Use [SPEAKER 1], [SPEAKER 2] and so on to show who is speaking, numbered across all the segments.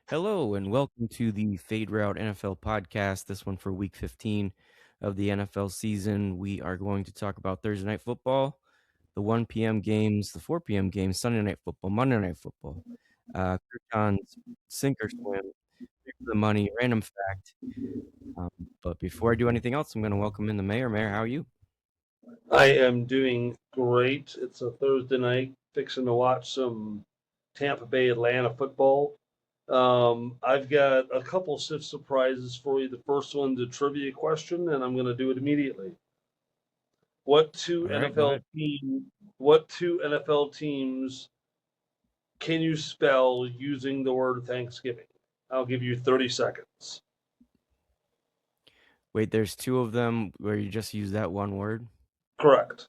[SPEAKER 1] Hello and welcome to the Fade Route NFL podcast. This one for week 15 of the NFL season. We are going to talk about Thursday night football, the 1 p.m. games, the 4 p.m. games, Sunday night football, Monday night football, Crouton's sink or swim, pick the money, random fact. But before I do anything else, I'm going to welcome in the mayor. Mayor, how are you?
[SPEAKER 2] I am doing great. It's a Thursday night, fixing to watch some Tampa Bay Atlanta football. I've got a couple SIFT surprises for you. The first one's a trivia question, and I'm going to do it immediately. What two
[SPEAKER 1] All right, go
[SPEAKER 2] NFL
[SPEAKER 1] ahead.
[SPEAKER 2] team? What two NFL teams can you spell using the word Thanksgiving? I'll give you 30 seconds.
[SPEAKER 1] Wait, there's two of them where you just use that one word.
[SPEAKER 2] Correct.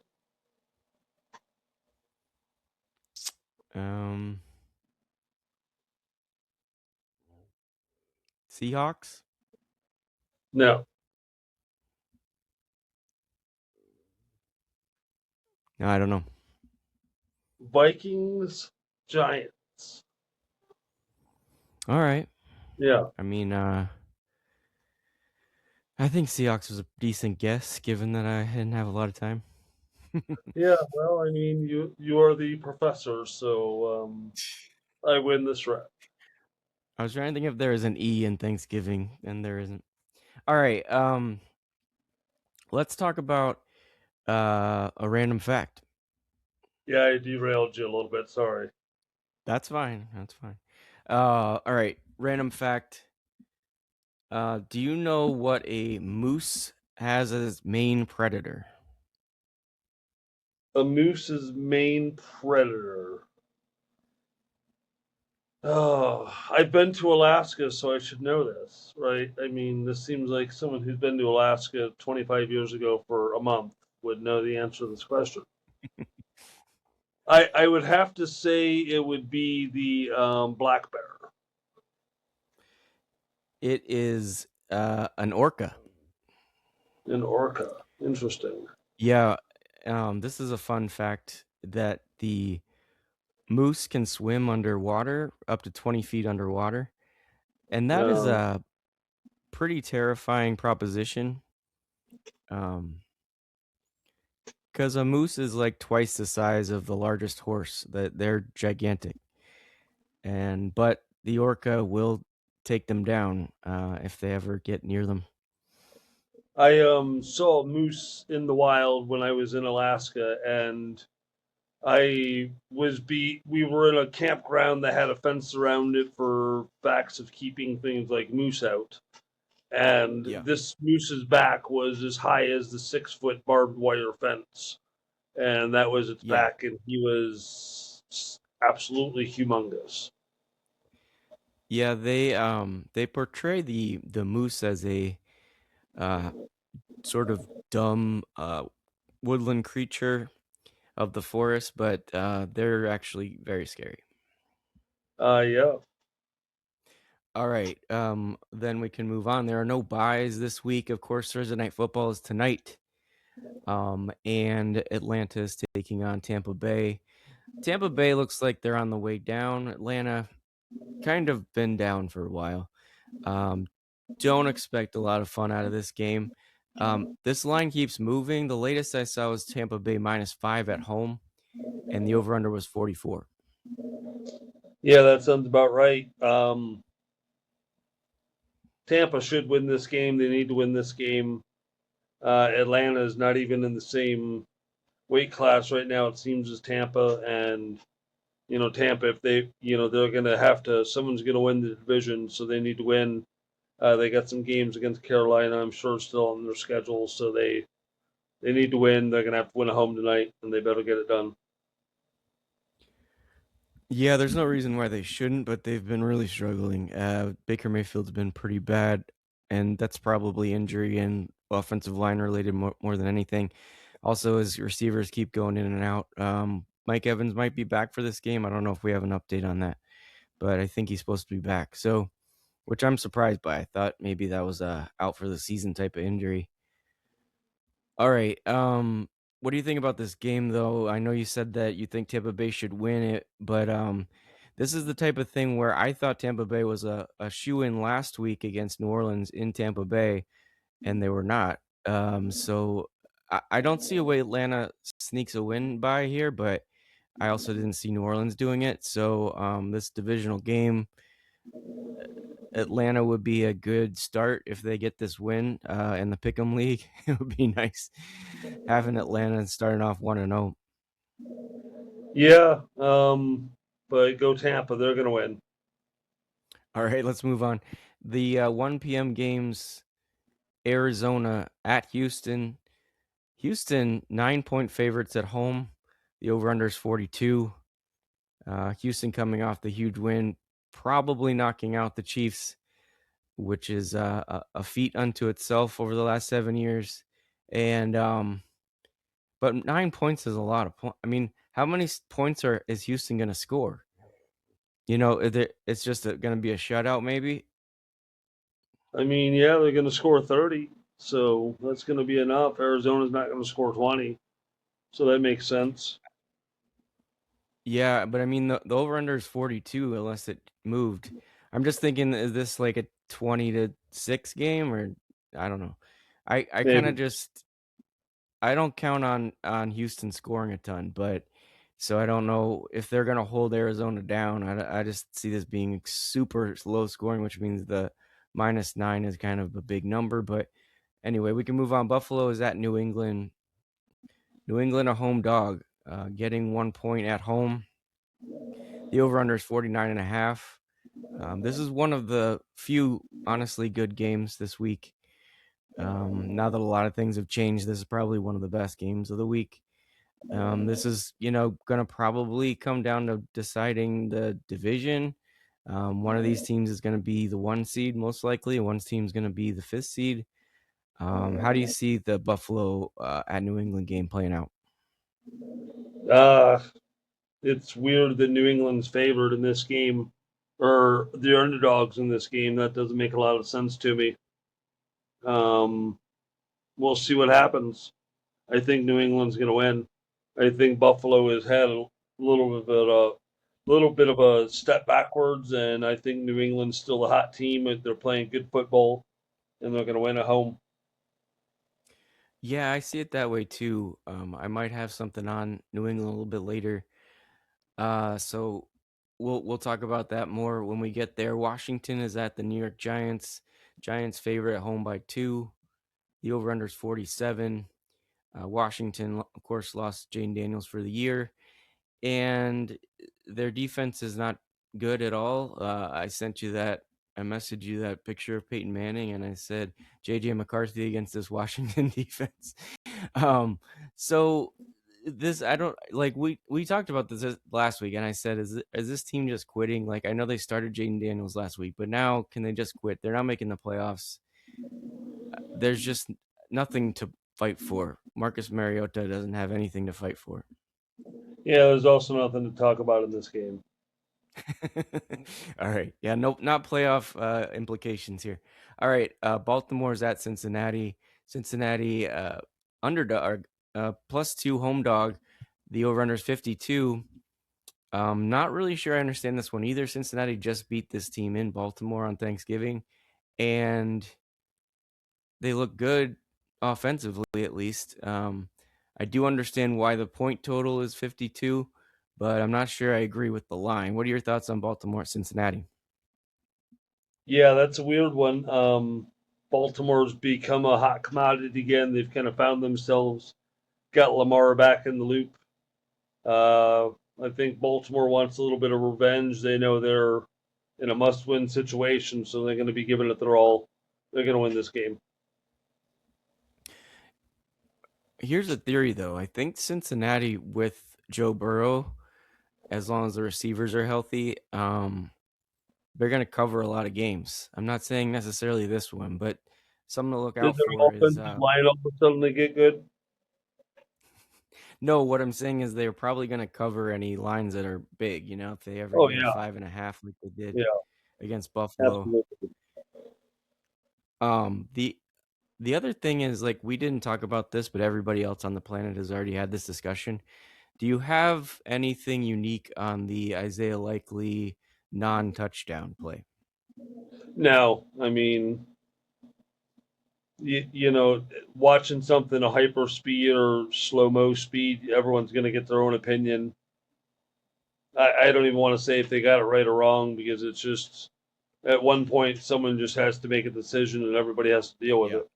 [SPEAKER 1] Um, Seahawks?
[SPEAKER 2] No.
[SPEAKER 1] No, I don't know.
[SPEAKER 2] Vikings, Giants.
[SPEAKER 1] All right.
[SPEAKER 2] Yeah.
[SPEAKER 1] I mean, I think Seahawks was a decent guess, given that I didn't have a lot of time.
[SPEAKER 2] Yeah, well, I mean, you are the professor, so I win this round.
[SPEAKER 1] I was trying to think if there is an E in Thanksgiving, and there isn't. All right, let's talk about a random fact.
[SPEAKER 2] Yeah, I derailed you a little bit. Sorry.
[SPEAKER 1] That's fine. That's fine. All right, random fact. Do you know what a moose has as main predator?
[SPEAKER 2] A moose's main predator. Oh, I've been to Alaska, so I should know this, right? I mean, this seems like someone who's been to Alaska 25 years ago for a month would know the answer to this question. I would have to say it would be the black bear.
[SPEAKER 1] It is an orca.
[SPEAKER 2] An orca. Interesting.
[SPEAKER 1] Yeah, this is a fun fact that the moose can swim underwater up to 20 feet underwater. And that is
[SPEAKER 2] Uh,
[SPEAKER 1] a pretty terrifying proposition. Because a moose is like twice the size of the largest horse. That they're gigantic. But the orca will take them down if they ever get near them.
[SPEAKER 2] I saw a moose in the wild when I was in Alaska, and we were in a campground that had a fence around it for facts of keeping things like moose out. And
[SPEAKER 1] Yeah.
[SPEAKER 2] this moose's back was as high as the 6 foot barbed wire fence. And that was its
[SPEAKER 1] Yeah.
[SPEAKER 2] back, and he was absolutely humongous.
[SPEAKER 1] Yeah, they portray the moose as a uh sort of dumb woodland creature of the forest, but they're actually very scary.
[SPEAKER 2] Yeah.
[SPEAKER 1] All right, then we can move on. There are no buys this week. Of course, Thursday night football is tonight, and Atlanta is taking on Tampa Bay. Tampa Bay looks like they're on the way down. Atlanta kind of been down for a while. Um, don't expect a lot of fun out of this game. This line keeps moving. The latest I saw was Tampa Bay -5 at home, and the over/under was 44.
[SPEAKER 2] Yeah, that sounds about right. Tampa should win this game. They need to win this game. Atlanta is not even in the same weight class right now. It seems as Tampa, and Tampa, if they're going to have to. Someone's going to win the division, so they need to win. They got some games against Carolina, I'm sure, still on their schedule, so they need to win. They're going to have to win at home tonight, and they better get it done.
[SPEAKER 1] Yeah, there's no reason why they shouldn't, but they've been really struggling. Baker Mayfield's been pretty bad, and that's probably injury and offensive line related more than anything. Also, his receivers keep going in and out. Mike Evans might be back for this game. I don't know if we have an update on that, but I think he's supposed to be back. So, which I'm surprised by. I thought maybe that was a out for the season type of injury. All right. What do you think about this game, though? I know you said that you think Tampa Bay should win it, but This is the type of thing where I thought Tampa Bay was a shoe-in last week against New Orleans in Tampa Bay, and they were not. So I don't see a way Atlanta sneaks a win by here, but I also didn't see New Orleans doing it. So this divisional game, Atlanta would be a good start if they get this win in the Pick'em League. It would be nice having Atlanta starting off 1-0.
[SPEAKER 2] Yeah, but go Tampa. They're going to win.
[SPEAKER 1] All right, let's move on. The 1 p.m. games, Arizona at Houston. Houston, 9-point favorites at home. The over-under is 42. Houston coming off the huge win, probably knocking out the Chiefs, which is a feat unto itself over the last 7 years. And but 9 points is a lot of points. I mean, how many points is Houston going to score? It's just going to be a shutout, maybe.
[SPEAKER 2] I mean, yeah, they're going to score 30, so that's going to be enough. Arizona's not going to score 20, so that makes sense.
[SPEAKER 1] Yeah, but I mean the over under is 42 unless it moved. I'm just thinking, is this like a 20-6 game, or I don't know. I kind of
[SPEAKER 2] Maybe.
[SPEAKER 1] just I don't count on Houston scoring a ton, but so I don't know if they're gonna hold Arizona down. I just see this being super low scoring, which means the -9 is kind of a big number. But anyway, we can move on. Buffalo is at New England. New England, a home dog, getting 1 point at home. The over under is 49.5. This is one of the few honestly good games this week. Now that a lot of things have changed, this is probably one of the best games of the week. This is, going to probably come down to deciding the division. One of these teams is going to be the 1 seed, most likely. One team is going to be the 5th seed. How do you see the Buffalo at New England game playing out?
[SPEAKER 2] Uh, it's weird that New England's favored in this game, or the underdogs in this game. That doesn't make a lot of sense to me. Um, we'll see what happens. I think New England's going to win. I think Buffalo has had a little bit of a step backwards, and I think New England's still a hot team. They're playing good football, and they're going to win at home.
[SPEAKER 1] Yeah, I see it that way too. I might have something on New England a little bit later. So we'll talk about that more when we get there. Washington is at the New York Giants. Giants favorite at home by 2. The over under is 47. Washington, of course, lost Jane Daniels for the year, and their defense is not good at all. I sent you that. I messaged you that picture of Peyton Manning, and I said JJ McCarthy against this Washington defense. Um, so this I don't like. We talked about this last week, and I said, is this team just quitting? Like, I know they started Jaden Daniels last week, but now can they just quit? They're not making the playoffs. There's just nothing to fight for. Marcus Mariota doesn't have anything to fight for.
[SPEAKER 2] Yeah, there's also nothing to talk about in this game.
[SPEAKER 1] All right. Yeah, nope, not playoff implications here. All right. Baltimore's at Cincinnati. Cincinnati underdog, +2 home dog. The over under is 52. Not really sure I understand this one either. Cincinnati just beat this team in Baltimore on Thanksgiving, and they look good offensively, at least. I do understand why the point total is 52, but I'm not sure I agree with the line. What are your thoughts on Baltimore at Cincinnati?
[SPEAKER 2] Yeah, that's a weird one. Baltimore's become a hot commodity again. They've kind of found themselves, got Lamar back in the loop. Uh, I think Baltimore wants a little bit of revenge. They know they're in a must-win situation, so they're going to be giving it their all. They're going to win this game.
[SPEAKER 1] Here's a theory, though. I think Cincinnati with Joe Burrow, as long as the receivers are healthy, they're going to cover a lot of games. I'm not saying necessarily this one, but something to look
[SPEAKER 2] Did
[SPEAKER 1] out
[SPEAKER 2] their
[SPEAKER 1] for is
[SPEAKER 2] offensive line all of a sudden get good?
[SPEAKER 1] no. What I'm saying is they're probably going to cover any lines that are big. If they ever
[SPEAKER 2] Oh
[SPEAKER 1] get a
[SPEAKER 2] yeah,
[SPEAKER 1] 5.5 like they did
[SPEAKER 2] yeah,
[SPEAKER 1] against Buffalo.
[SPEAKER 2] absolutely.
[SPEAKER 1] The other thing is, like, we didn't talk about this, but everybody else on the planet has already had this discussion. Do you have anything unique on the Isaiah Likely non-touchdown play?
[SPEAKER 2] Now, I mean, you know, watching something a hyper speed or slow mo speed, everyone's going to get their own opinion. I don't even want to say if they got it right or wrong because it's just at one point someone just has to make a decision and everybody has to deal with
[SPEAKER 1] Yeah.
[SPEAKER 2] it.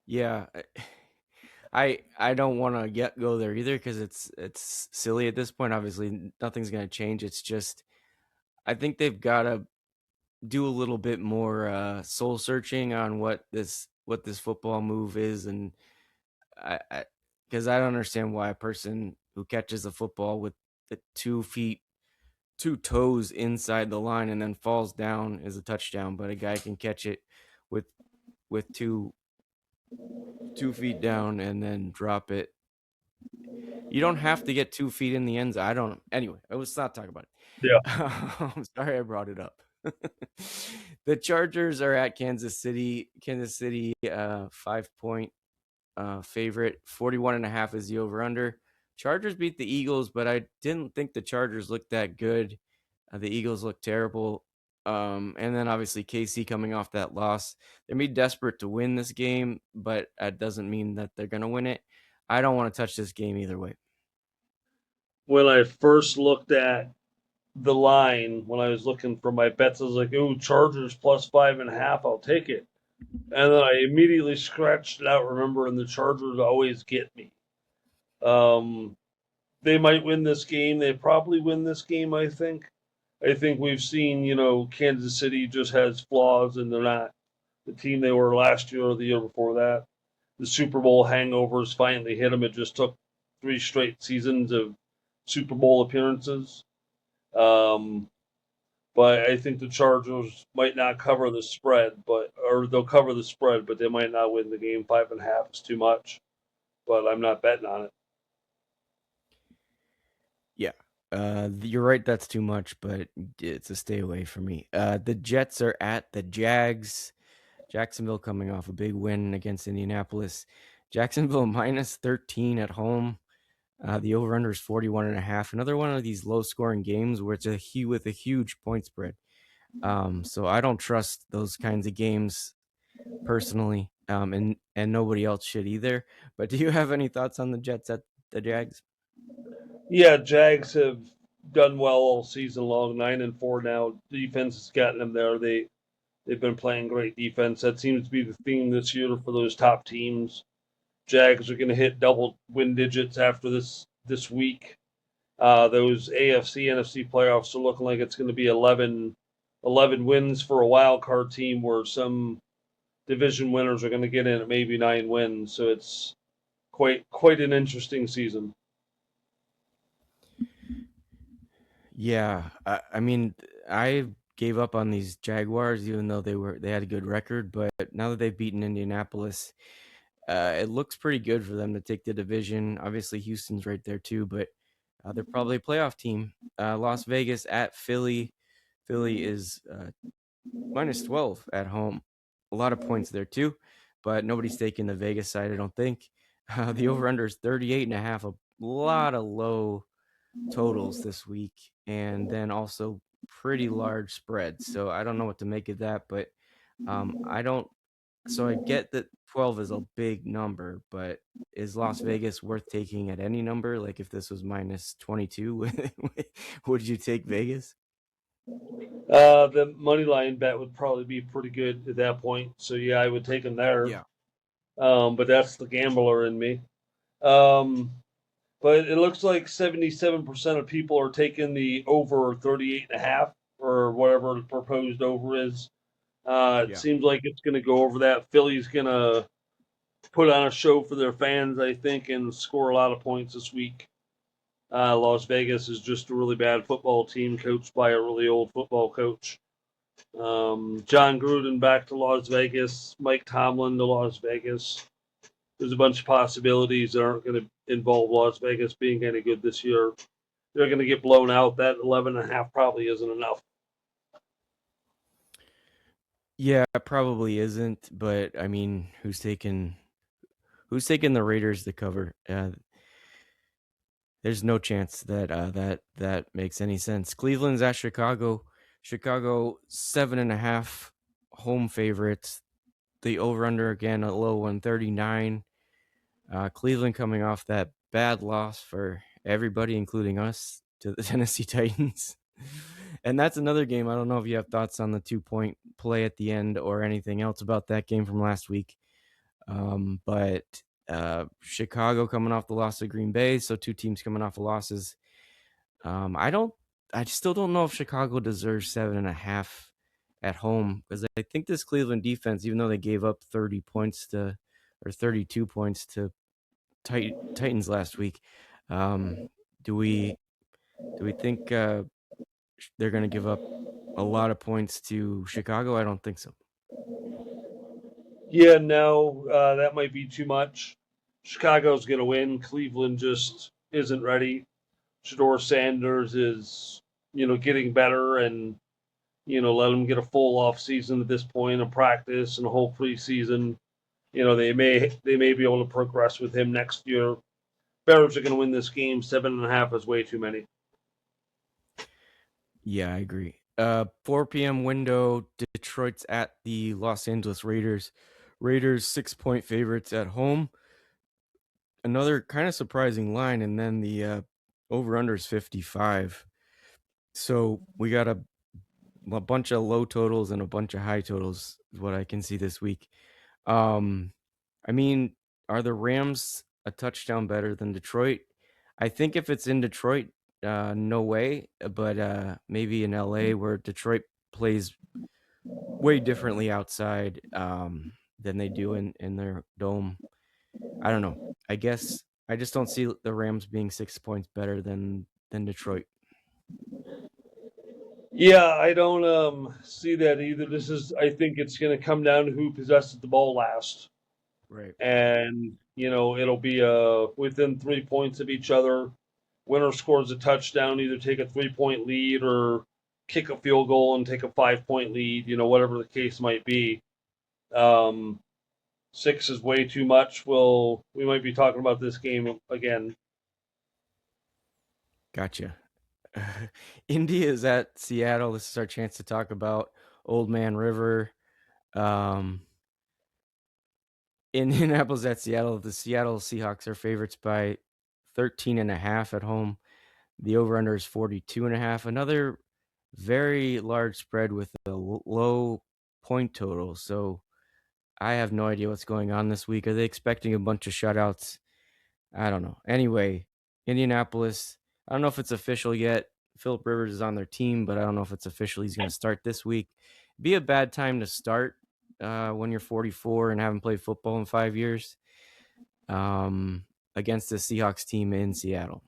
[SPEAKER 1] Yeah. I don't want to get go there either because it's silly at this point. Obviously, nothing's going to change. It's just I think they've got to do a little bit more soul searching on what this football move is, and I because I don't understand why a person who catches a football with the 2 feet, two toes inside the line and then falls down is a touchdown, but a guy can catch it with with two feet down and then drop it. You don't have to get 2 feet in the end zone. I don't. Anyway, let's not talk about it.
[SPEAKER 2] Yeah.
[SPEAKER 1] I'm sorry I brought it up. The Chargers are at Kansas City. Kansas City, 5 point favorite. 41.5 is the over under. Chargers beat the Eagles, but I didn't think the Chargers looked that good. The Eagles look terrible. And then obviously KC coming off that loss. They're be desperate to win this game, but that doesn't mean that they're going to win it. I don't want to touch this game either way.
[SPEAKER 2] When I first looked at the line, when I was looking for my bets, I was like, "Ooh, Chargers plus 5.5. I'll take it." And then I immediately scratched it out, remembering the Chargers always get me. Um, they might win this game. They probably win this game, I think. I think we've seen, Kansas City just has flaws and they're not the team they were last year or the year before that. The Super Bowl hangovers finally hit them. It just took three straight seasons of Super Bowl appearances. Um, but I think the Chargers might not cover the spread, or they'll cover the spread, but they might not win the game. 5.5 is too much, but I'm not betting on it.
[SPEAKER 1] Yeah. You're right. That's too much, but it's a stay away for me. The Jets are at the Jags. Jacksonville coming off a big win against Indianapolis. Jacksonville minus 13 at home. The over under is 41.5. Another one of these low scoring games where it's with a huge point spread. So I don't trust those kinds of games personally. And nobody else should either. But do you have any thoughts on the Jets at the Jags?
[SPEAKER 2] Yeah, Jags have done well all season long. 9-4 now. Defense has gotten them there. They've been playing great defense. That seems to be the theme this year for those top teams. Jags are going to hit double win digits after this week. Those AFC NFC playoffs are looking like it's going to be 11 wins for a wild card team, where some division winners are going to get in at maybe 9 wins. So it's quite an interesting season.
[SPEAKER 1] Yeah, I mean, I gave up on these Jaguars even though they had a good record, but now that they've beaten Indianapolis, it looks pretty good for them to take the division. Obviously, Houston's right there too, but they're probably a playoff team. Las Vegas at Philly. Philly is minus 12 at home. A lot of points there too, but nobody's taking the Vegas side, I don't think. The over under is 38.5. A lot of low totals this week, and then also pretty large spreads. So I don't know what to make of that, but I don't. So I get that 12 is a big number, but is Las Vegas worth taking at any number? Like if this was minus 22, would you take Vegas?
[SPEAKER 2] The money line bet would probably be pretty good at that point. So yeah, I would take them there.
[SPEAKER 1] Yeah.
[SPEAKER 2] But that's the gambler in me. Um, but it looks like 77% of people are taking the over 38.5 or whatever the proposed over is. It
[SPEAKER 1] Yeah.
[SPEAKER 2] seems like it's going to go over that. Philly's going to put on a show for their fans, I think, and score a lot of points this week. Las Vegas is just a really bad football team coached by a really old football coach. John Gruden back to Las Vegas, Mike Tomlin to Las Vegas. There's a bunch of possibilities that aren't going to involve Las Vegas being any good this year. They're going to get blown out. That 11.5 probably isn't enough.
[SPEAKER 1] Yeah, it probably isn't, but I mean, who's taking the Raiders to cover? there's no chance that that makes any sense. Cleveland's at Chicago. Chicago 7.5 home favorites. The over under again a low 139. Cleveland coming off that bad loss for everybody, including us, to the Tennessee Titans. And that's another game. I don't know if you have thoughts on the 2 point play at the end or anything else about that game from last week. But Chicago coming off the loss of Green Bay, so two teams coming off of losses. I don't, I still don't know if Chicago deserves 7.5 at home because I think this Cleveland defense, even though they gave up 30 points to or 32 points to Titans last week, um, do we think they're going to give up a lot of points to Chicago? I don't think so.
[SPEAKER 2] Yeah, no, that might be too much. Chicago's going to win. Cleveland just isn't ready. Shador Sanders is, getting better, and let him get a full off season at this point of practice and a whole preseason. They may be able to progress with him next year. Bears are going to win this game. 7.5 is way too many.
[SPEAKER 1] Yeah, I agree. 4 p.m. window. Detroit's at the Los Angeles Raiders. Raiders 6 point favorites at home. Another kind of surprising line, and then the over under is 55. So we got a bunch of low totals and a bunch of high totals, is what I can see this week. Um, I mean, are the Rams a touchdown better than Detroit? I think if it's in Detroit, no way. But maybe in LA, where Detroit plays way differently outside than they do in their dome. I don't know. I guess I just don't see the Rams being 6 points better than Detroit.
[SPEAKER 2] Yeah, I don't see that either. I think it's going to come down to who possesses the ball last,
[SPEAKER 1] Right.
[SPEAKER 2] and it'll be within 3 points of each other. Winner scores a touchdown, either take a 3 point lead or kick a field goal and take a 5 point lead. Whatever the case might be. Um, Six is way too much. We might be talking about this game again.
[SPEAKER 1] Gotcha. India is at Seattle. This is our chance to talk about Old Man River. Um, Indianapolis at Seattle. The Seattle Seahawks are favorites by 13.5 at home. The over-under is 42.5. Another very large spread with a low point total. So I have no idea what's going on this week. Are they expecting a bunch of shutouts? I don't know. Anyway, Indianapolis. I don't know if it's official yet. Philip Rivers is on their team, but I don't know if it's official. He's going to start this week. Be a bad time to start when you're 44 and haven't played football in 5 years against the Seahawks team in Seattle.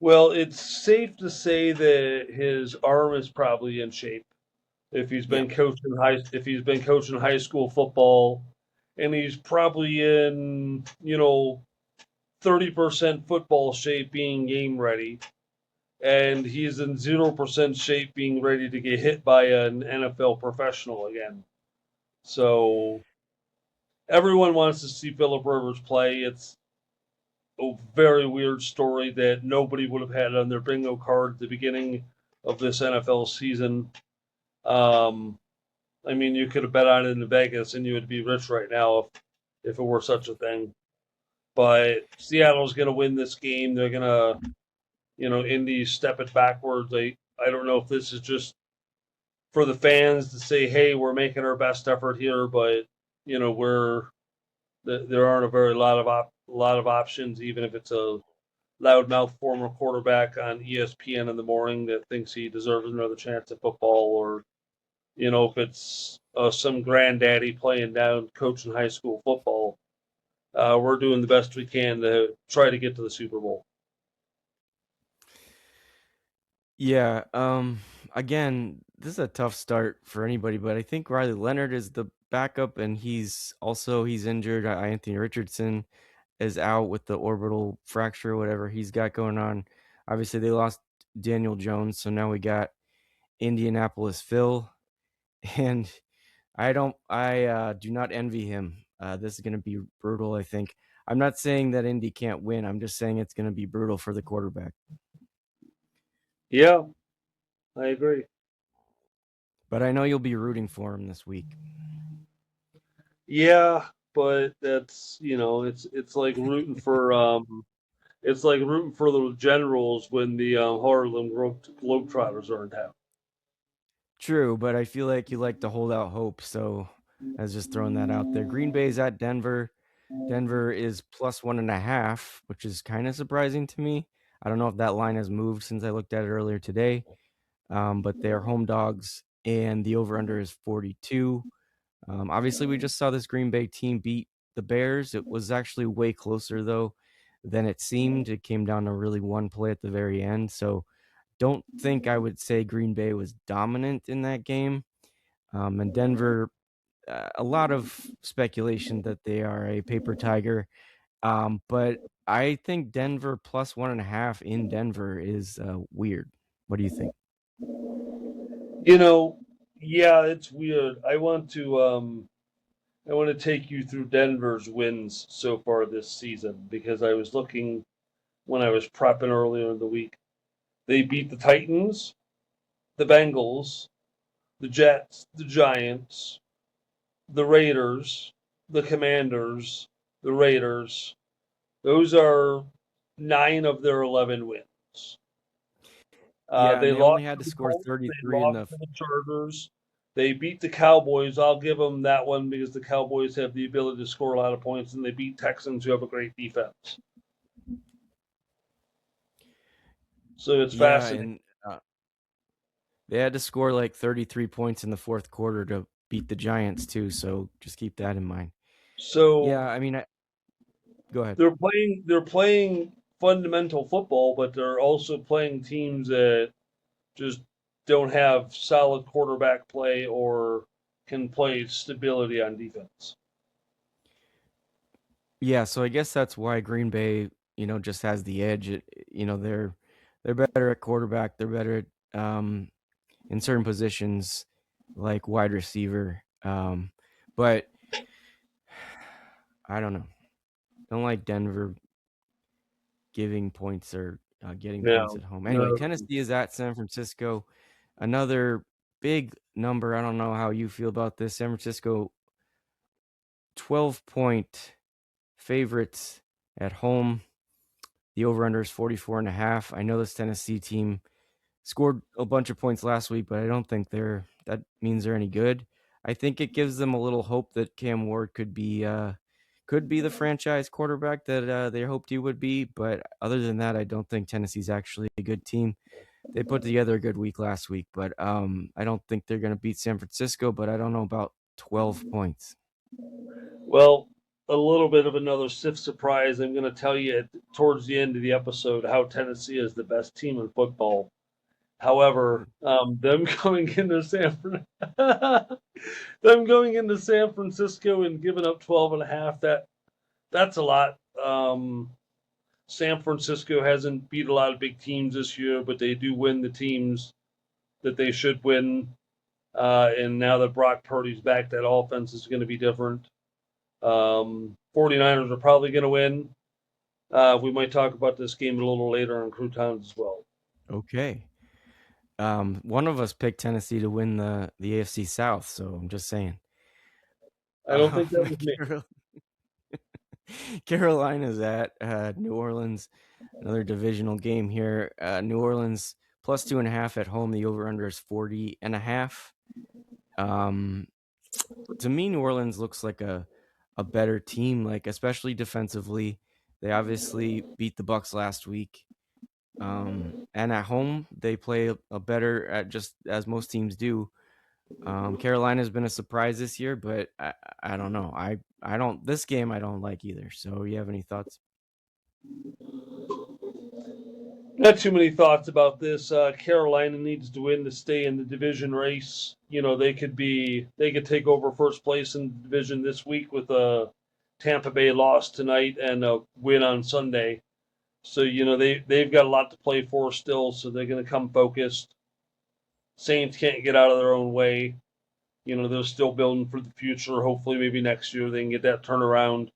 [SPEAKER 2] Well, it's safe to say that his arm is probably in shape.
[SPEAKER 1] Yeah.
[SPEAKER 2] If he's been coaching high school football, and he's probably in 30% football shape, being game ready, and he's in 0% shape, being ready to get hit by an NFL professional again. So everyone wants to see Philip Rivers play. It's a very weird story that nobody would have had on their bingo card at the beginning of this NFL season. Um, I mean, you could have bet on it in Vegas and you would be rich right now if it were such a thing. But Seattle's going to win this game. They're going to, Indy step it backwards. I don't know if this is just for the fans to say, "Hey, we're making our best effort here," but we're there aren't a very lot of options, even if it's a loudmouth former quarterback on ESPN in the morning that thinks he deserves another chance at football, or if it's some granddaddy playing down coaching high school football. We're doing the best we can to try to get to the Super Bowl.
[SPEAKER 1] Yeah. Again, this is a tough start for anybody, but I think Riley Leonard is the backup, and he's injured. Anthony Richardson is out with the orbital fracture, whatever he's got going on. Obviously, they lost Daniel Jones, so now we got Indianapolis Phil, and I do not envy him. This is going to be brutal, I think. I'm not saying that Indy can't win. I'm just saying it's going to be brutal for the quarterback.
[SPEAKER 2] Yeah, I agree.
[SPEAKER 1] But I know you'll be rooting for him this week.
[SPEAKER 2] Yeah, but that's it's like rooting for it's like rooting for the Generals when the Harlem Globetrotters are in town.
[SPEAKER 1] True, but I feel like you like to hold out hope, so I was just throwing that out there. Green Bay's at Denver. Denver is plus 1.5, which is kind of surprising to me. I don't know if that line has moved since I looked at it earlier today, but they are home dogs, and the over/under is 42. Obviously, we just saw this Green Bay team beat the Bears. It was actually way closer, though, than it seemed. It came down to really one play at the very end, so don't think I would say Green Bay was dominant in that game. And Denver, a lot of speculation that they are a paper tiger. But I think Denver plus 1.5 in Denver is weird. What do you think?
[SPEAKER 2] You know, yeah, it's weird. I want to take you through Denver's wins so far this season because I was looking when I was prepping earlier in the week. They beat the Titans, the Bengals, the Jets, the Giants, the Raiders, the Commanders, the Raiders. Those are 9 of their 11 wins.
[SPEAKER 1] Yeah, and
[SPEAKER 2] They
[SPEAKER 1] they only
[SPEAKER 2] lost
[SPEAKER 1] had
[SPEAKER 2] to
[SPEAKER 1] to
[SPEAKER 2] the
[SPEAKER 1] score
[SPEAKER 2] Colts. They
[SPEAKER 1] 33 in
[SPEAKER 2] lost
[SPEAKER 1] the.
[SPEAKER 2] to the Chargers. They beat the Cowboys. I'll give them that one because the Cowboys have the ability to score a lot of points, and they beat Texans, who have a great defense. So it's
[SPEAKER 1] Yeah,
[SPEAKER 2] fascinating.
[SPEAKER 1] and they had to score like 33 points in the fourth quarter to beat the Giants, too. So just keep that in mind.
[SPEAKER 2] So
[SPEAKER 1] Yeah, I mean, go ahead.
[SPEAKER 2] they're playing fundamental football, but they're also playing teams that just don't have solid quarterback play or can play stability on defense.
[SPEAKER 1] Yeah, so I guess that's why Green Bay, just has the edge. They're better at quarterback. They're better at in certain positions like wide receiver. But I don't know. Don't like Denver giving points or getting points
[SPEAKER 2] No,
[SPEAKER 1] at home. Anyway,
[SPEAKER 2] no.
[SPEAKER 1] Tennessee is at San Francisco. Another big number. I don't know how you feel about this. San Francisco 12-point favorites at home. The over-under is 44.5. I know this Tennessee team scored a bunch of points last week, but I don't think that means they're any good. I think it gives them a little hope that Cam Ward could be the franchise quarterback that they hoped he would be. But other than that, I don't think Tennessee's actually a good team. They put together a good week last week, but I don't think they're going to beat San Francisco. But I don't know about 12 points.
[SPEAKER 2] Well, a little bit of another SIFT surprise. I'm going to tell you towards the end of the episode how Tennessee is the best team in football. However, them going into them going into San Francisco and giving up 12 and a half, that's a lot. San Francisco hasn't beat a lot of big teams this year, but they do win the teams that they should win. And now that Brock Purdy's back, that offense is going to be different. 49ers are probably going to win. We might talk about this game a little later on Croutons as well.
[SPEAKER 1] Okay. One of us picked Tennessee to win the AFC South, so I'm just saying.
[SPEAKER 2] I don't
[SPEAKER 1] Um,
[SPEAKER 2] think that was me.
[SPEAKER 1] Carolina's at New Orleans. Another divisional game here. New Orleans plus 2.5 at home. The over/under is 40.5. Um, to me, New Orleans looks like a better team, like especially defensively. They obviously beat the Bucks last week. And at home, they play a better at just as most teams do. Carolina's been a surprise this year, but I don't know. I don't this game I don't like either. So you have any thoughts?
[SPEAKER 2] Not too many thoughts about this. Carolina needs to win to stay in the division race. They could take over first place in the division this week with a Tampa Bay loss tonight and a win on Sunday. So they've got a lot to play for still. So they're going to come focused. Saints can't get out of their own way. They're still building for the future. Hopefully, maybe next year they can get that turnaround.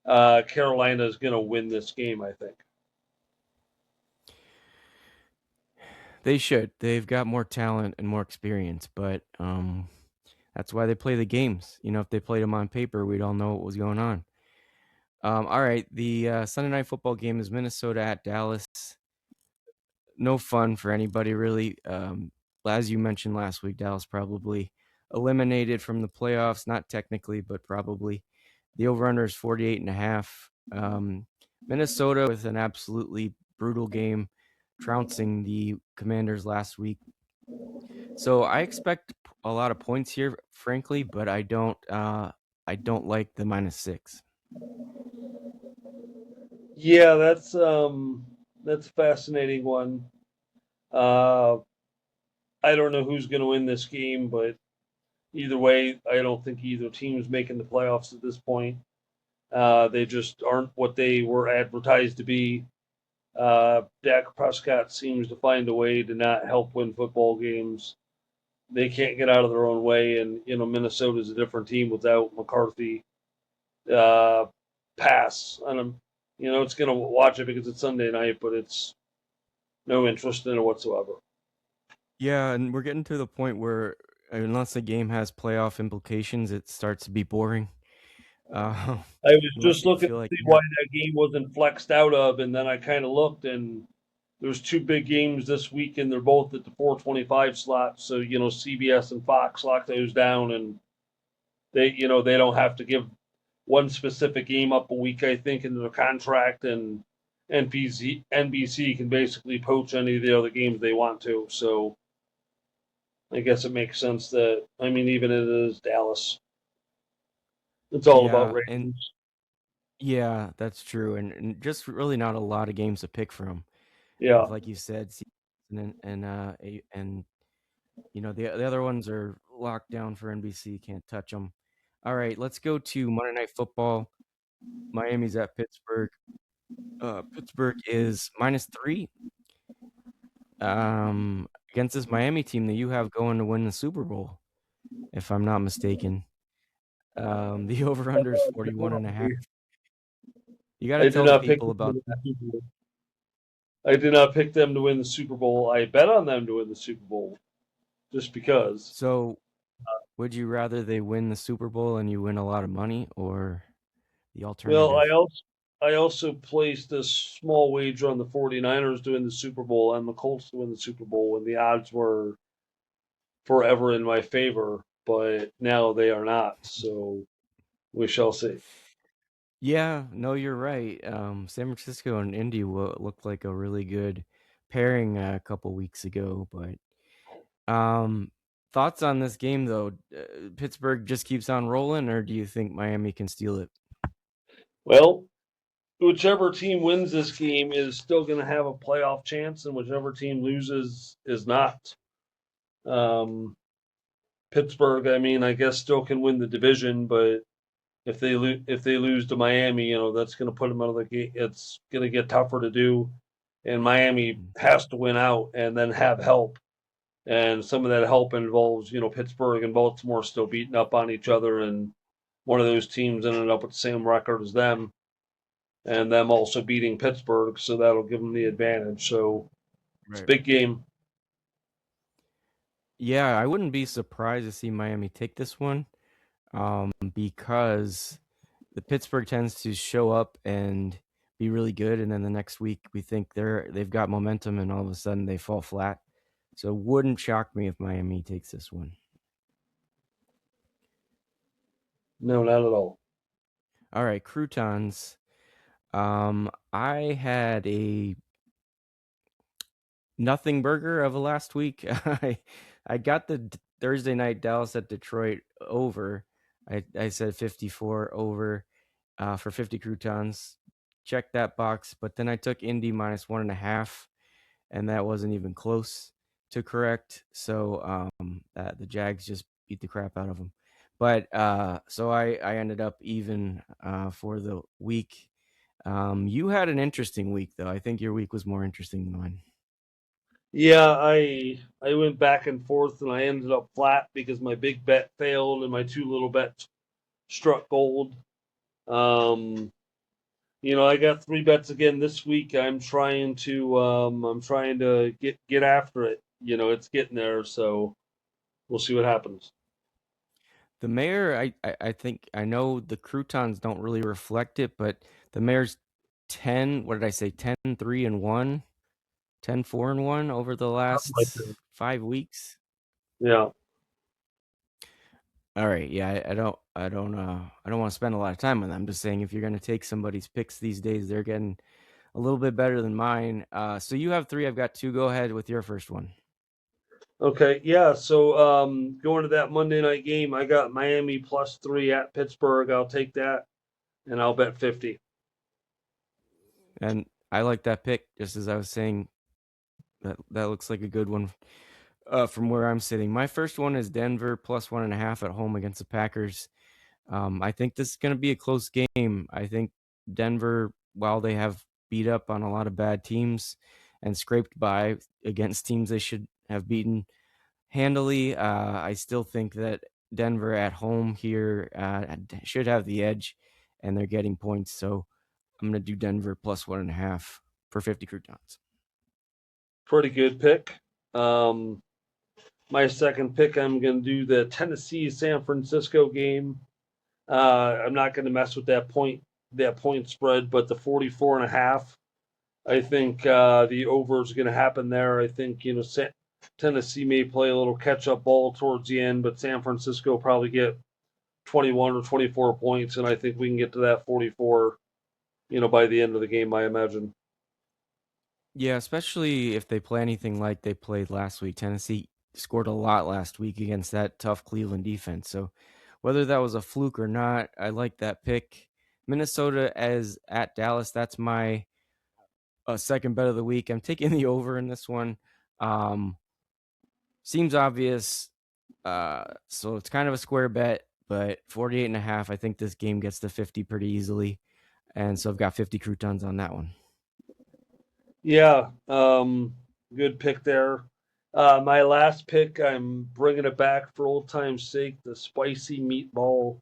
[SPEAKER 2] Carolina is going to win this game, I think.
[SPEAKER 1] They should. They've got more talent and more experience, but that's why they play the games. You know, if they played them on paper, we'd all know what was going on. All right, the Sunday night football game is Minnesota at Dallas. No fun for anybody really. As you mentioned last week, Dallas probably eliminated from the playoffs, not technically, but probably. The over-under is 48 and a half. Minnesota with an absolutely brutal game, trouncing the Commanders last week. So I expect a lot of points here, frankly, but I don't. I don't like the -6.
[SPEAKER 2] Yeah, that's a fascinating one. Uh, I don't know who's going to win this game, but either way, I don't think either team's making the playoffs at this point. They just aren't what they were advertised to be. Dak Prescott seems to find a way to not help win football games. They can't get out of their own way, and Minnesota's a different team without McCarthy. Uh, Pass on them. It's going to watch it because it's Sunday night, but it's no interest in it whatsoever.
[SPEAKER 1] Yeah, and we're getting to the point where unless the game has playoff implications, it starts to be boring. Uh,
[SPEAKER 2] I was
[SPEAKER 1] unless
[SPEAKER 2] just
[SPEAKER 1] you
[SPEAKER 2] looking
[SPEAKER 1] feel
[SPEAKER 2] to
[SPEAKER 1] like
[SPEAKER 2] see
[SPEAKER 1] you
[SPEAKER 2] why
[SPEAKER 1] have.
[SPEAKER 2] that game wasn't flexed out of, and then I kind of looked, and there's two big games this week, and they're both at the 4:25 slot. So CBS and Fox lock those down, and they don't have to give one specific game up a week, I think, in their contract, and NBC can basically poach any of the other games they want to. So I guess it makes sense that I mean, even it is Dallas, it's all about
[SPEAKER 1] Yeah, and
[SPEAKER 2] ratings.
[SPEAKER 1] yeah, that's true, and just really not a lot of games to pick from.
[SPEAKER 2] Yeah.
[SPEAKER 1] With like you said, and the other ones are locked down for NBC. Can't touch them. All right, let's go to Monday Night Football. Miami's at Pittsburgh. Pittsburgh is -3. Against this Miami team that you have going to win the Super Bowl, if I'm not mistaken. The over/under is 41 and a half. You got to
[SPEAKER 2] I did
[SPEAKER 1] tell the
[SPEAKER 2] not pick
[SPEAKER 1] people
[SPEAKER 2] them to
[SPEAKER 1] about
[SPEAKER 2] win the
[SPEAKER 1] that.
[SPEAKER 2] Super Bowl. I did not pick them to win the Super Bowl. I bet on them to win the Super Bowl just because.
[SPEAKER 1] So, would you rather they win the Super Bowl and you win a lot of money, or the
[SPEAKER 2] Well,
[SPEAKER 1] alternative?
[SPEAKER 2] I also placed a small wager on the 49ers to win the Super Bowl and the Colts to win the Super Bowl when the odds were forever in my favor, but now they are not. So we shall see.
[SPEAKER 1] Yeah, no, you're right. San Francisco and Indy looked like a really good pairing a couple weeks ago, but um, thoughts on this game though? Pittsburgh just keeps on rolling, or do you think Miami can steal it?
[SPEAKER 2] Well, whichever team wins this game is still going to have a playoff chance, and whichever team loses is not. Um, Pittsburgh, I mean, I guess still can win the division, but if they lose to Miami, that's going to put them out of the game. It's going to get tougher to do, and Miami
[SPEAKER 1] Mm,
[SPEAKER 2] has to win out and then have help. And some of that help involves, Pittsburgh and Baltimore still beating up on each other, and one of those teams ended up with the same record as them, and them also beating Pittsburgh, so that'll give them the advantage. So it's a
[SPEAKER 1] right.
[SPEAKER 2] big game.
[SPEAKER 1] Yeah, I wouldn't be surprised to see Miami take this one, because the Pittsburgh tends to show up and be really good, and then the next week we think they've got momentum, and all of a sudden they fall flat. So it wouldn't shock me if Miami takes this one.
[SPEAKER 2] No, not at all.
[SPEAKER 1] All right, croutons. I had a nothing burger of a last week. I got the Thursday night Dallas at Detroit over. I said 54 over for 50 croutons. Check that box, but then I took Indy -1.5, and that wasn't even close to correct. So the Jags just beat the crap out of them. But so I ended up even for the week. You had an interesting week, though. I think your week was more interesting than mine.
[SPEAKER 2] Yeah, I went back and forth and I ended up flat because my big bet failed and my two little bets struck gold. Um, I got three bets again this week. I'm trying to get after it. It's getting there, so we'll see what happens.
[SPEAKER 1] The mayor, I think I know the croutons don't really reflect it, but the mayor's 10, what did I say, 10-3-1, 10-4-1 over the
[SPEAKER 2] Something like
[SPEAKER 1] last
[SPEAKER 2] that.
[SPEAKER 1] 5 weeks.
[SPEAKER 2] Yeah.
[SPEAKER 1] All right, yeah, I don't want to spend a lot of time on that. I'm just saying if you're gonna take somebody's picks these days, they're getting a little bit better than mine. So you have three, I've got two. Go ahead with your first one.
[SPEAKER 2] Okay. Yeah. So going to that Monday night game, I got Miami +3 at Pittsburgh. I'll take that, and I'll bet 50.
[SPEAKER 1] And I like that pick, just as I was saying, that looks like a good one from where I'm sitting. My first one is Denver +1.5 at home against the Packers. I think this is going to be a close game. I think Denver, while they have beat up on a lot of bad teams and scraped by against teams they should have beaten handily, I still think that Denver at home here should have the edge, and they're getting points. So I'm going to do Denver +1.5 for 50 croutons.
[SPEAKER 2] Pretty good pick. Um, my second pick, I'm going to do the Tennessee San Francisco game. I'm not going to mess with that point spread, but the 44.5. I think the over is going to happen there. I think Tennessee may play a little catch up ball towards the end, but San Francisco probably get 21 or 24 points, and I think we can get to that 44. By the end of the game, I imagine.
[SPEAKER 1] Yeah, especially if they play anything like they played last week. Tennessee scored a lot last week against that tough Cleveland defense. So whether that was a fluke or not, I like that pick. Minnesota as at Dallas, that's my second bet of the week. I'm taking the over in this one. Um, Seems obvious. So it's kind of a square bet, but 48.5. I think this game gets to 50 pretty easily. And so I've got 50 croutons on that one.
[SPEAKER 2] Yeah, good pick there. My last pick, I'm bringing it back for old time's sake, the spicy meatball.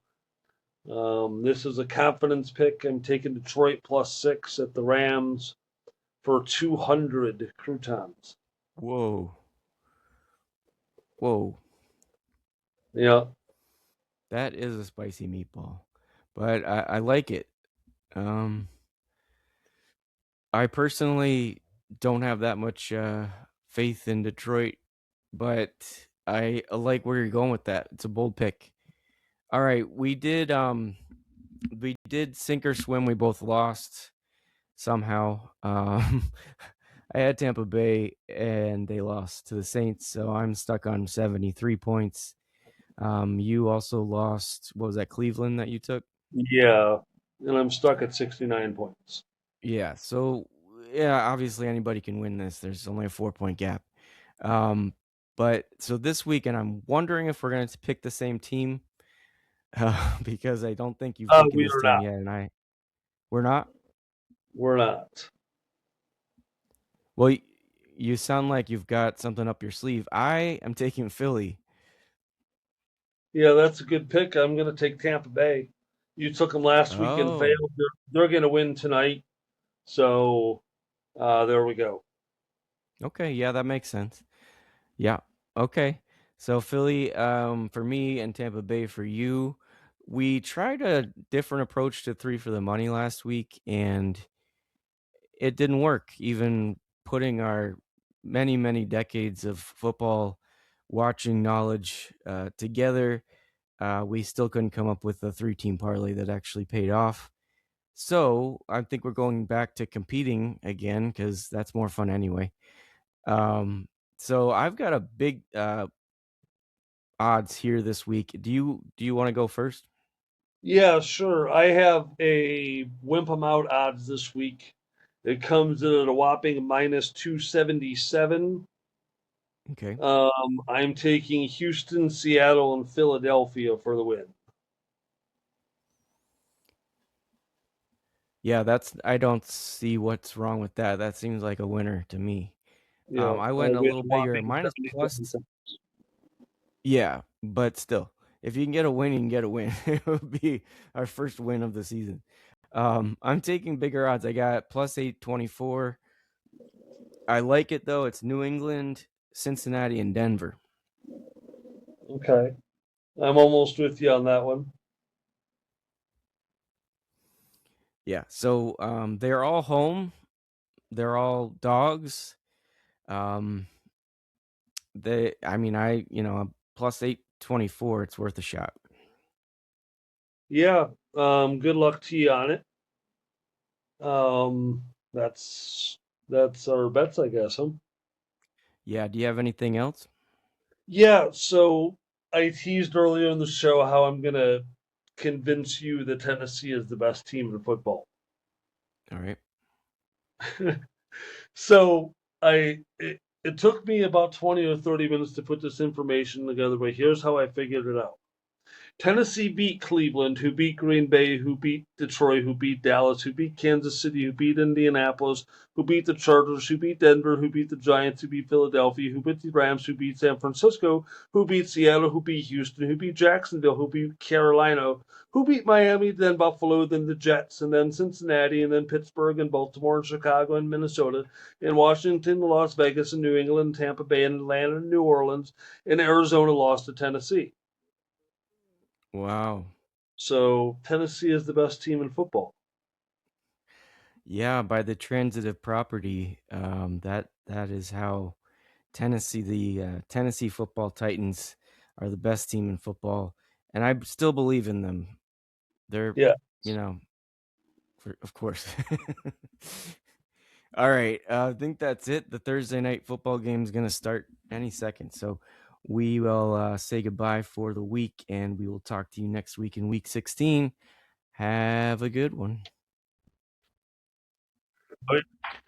[SPEAKER 2] This is a confidence pick. I'm taking Detroit +6 at the Rams for 200 croutons.
[SPEAKER 1] Whoa. Whoa.
[SPEAKER 2] Yeah.
[SPEAKER 1] That is a spicy meatball, but I like it. Um, I personally don't have that much faith in Detroit, but I like where you're going with that. It's a bold pick. All right, we did sink or swim. We both lost somehow. I had Tampa Bay and they lost to the Saints, so I'm stuck on 73 points. You also lost. What was that, Cleveland that you took?
[SPEAKER 2] Yeah. And I'm stuck at 69 points.
[SPEAKER 1] Yeah. So yeah, obviously anybody can win this. There's only a 4 point gap. Um, but so this week, and I'm wondering if we're going to pick the same team because I don't think you've taken
[SPEAKER 2] We
[SPEAKER 1] this
[SPEAKER 2] are
[SPEAKER 1] team
[SPEAKER 2] not.
[SPEAKER 1] yet, and we're not.
[SPEAKER 2] We're not.
[SPEAKER 1] Well, you sound like you've got something up your sleeve. I am taking Philly.
[SPEAKER 2] Yeah, that's a good pick. I'm going to take Tampa Bay. You took them last week and
[SPEAKER 1] Oh,
[SPEAKER 2] failed. They're going to win tonight. So there we go.
[SPEAKER 1] okay. Yeah, that makes sense. Yeah. Okay. So Philly, for me and Tampa Bay for you. We tried a different approach to three for the money last week, and it didn't work. Even putting our many, many decades of football watching knowledge together, we still couldn't come up with a three-team parlay that actually paid off. So I think we're going back to competing again because that's more fun anyway. So I've got a big odds here this week. Do you want to go first?
[SPEAKER 2] Yeah, sure. I have a wimp 'em out odds this week. It comes in at a whopping -277.
[SPEAKER 1] Okay.
[SPEAKER 2] I'm taking Houston, Seattle, and Philadelphia for the win.
[SPEAKER 1] Yeah, that's I don't see what's wrong with that. That seems like a winner to me.
[SPEAKER 2] Yeah,
[SPEAKER 1] I
[SPEAKER 2] I
[SPEAKER 1] went a
[SPEAKER 2] win
[SPEAKER 1] little
[SPEAKER 2] a
[SPEAKER 1] bigger.
[SPEAKER 2] whopping
[SPEAKER 1] Mine is
[SPEAKER 2] 77
[SPEAKER 1] plus.
[SPEAKER 2] cents.
[SPEAKER 1] Yeah, but still, if you can get a win, you can get a win. It would be our first win of the season. I'm taking bigger odds. I got plus 824. I like it though. It's New England, Cincinnati, and Denver.
[SPEAKER 2] Okay. I'm almost with you on that one.
[SPEAKER 1] Yeah. So they're all home. They're all dogs. Um, I mean, plus 824. It's worth a shot.
[SPEAKER 2] Yeah. Good luck to you on it. Um, that's our bets, I guess, huh?
[SPEAKER 1] Yeah. Do you have anything else?
[SPEAKER 2] Yeah, so I teased earlier in the show how I'm gonna convince you that Tennessee is the best team in football.
[SPEAKER 1] All right.
[SPEAKER 2] So it took me about 20 or 30 minutes to put this information together, but here's how I figured it out. Tennessee beat Cleveland, who beat Green Bay, who beat Detroit, who beat Dallas, who beat Kansas City, who beat Indianapolis, who beat the Chargers, who beat Denver, who beat the Giants, who beat Philadelphia, who beat the Rams, who beat San Francisco, who beat Seattle, who beat Houston, who beat Jacksonville, who beat Carolina, who beat Miami, then Buffalo, then the Jets, and then Cincinnati, and then Pittsburgh, and Baltimore, and Chicago, and Minnesota, and Washington, Las Vegas, and New England, Tampa Bay, and Atlanta, and New Orleans, and Arizona lost to Tennessee.
[SPEAKER 1] Wow.
[SPEAKER 2] So Tennessee is the best team in football.
[SPEAKER 1] Yeah, by the transitive property, that is how the Tennessee Football Titans are the best team in football, and I still believe in them. They're,
[SPEAKER 2] Yeah.
[SPEAKER 1] you know, of course. All right, I think that's it. The Thursday night football game is going to start any second, so we will say goodbye for the week, and we will talk to you next week in Week 16. Have a good one.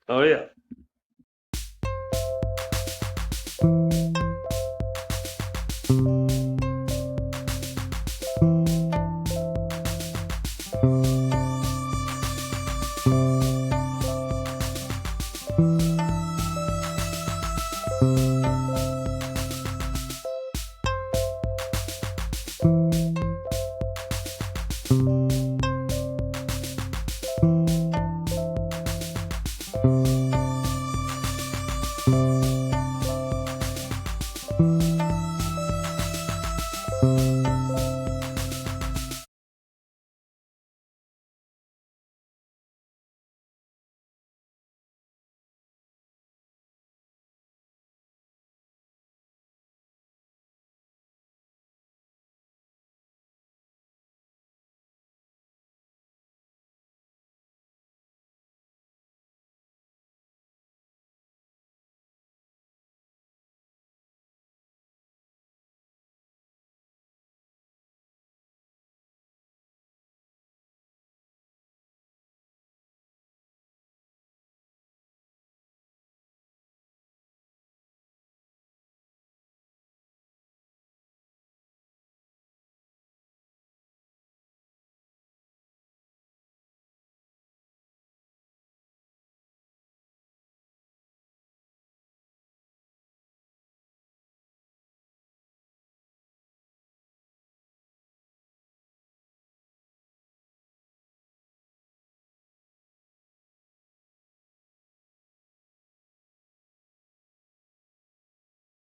[SPEAKER 2] Oh yeah.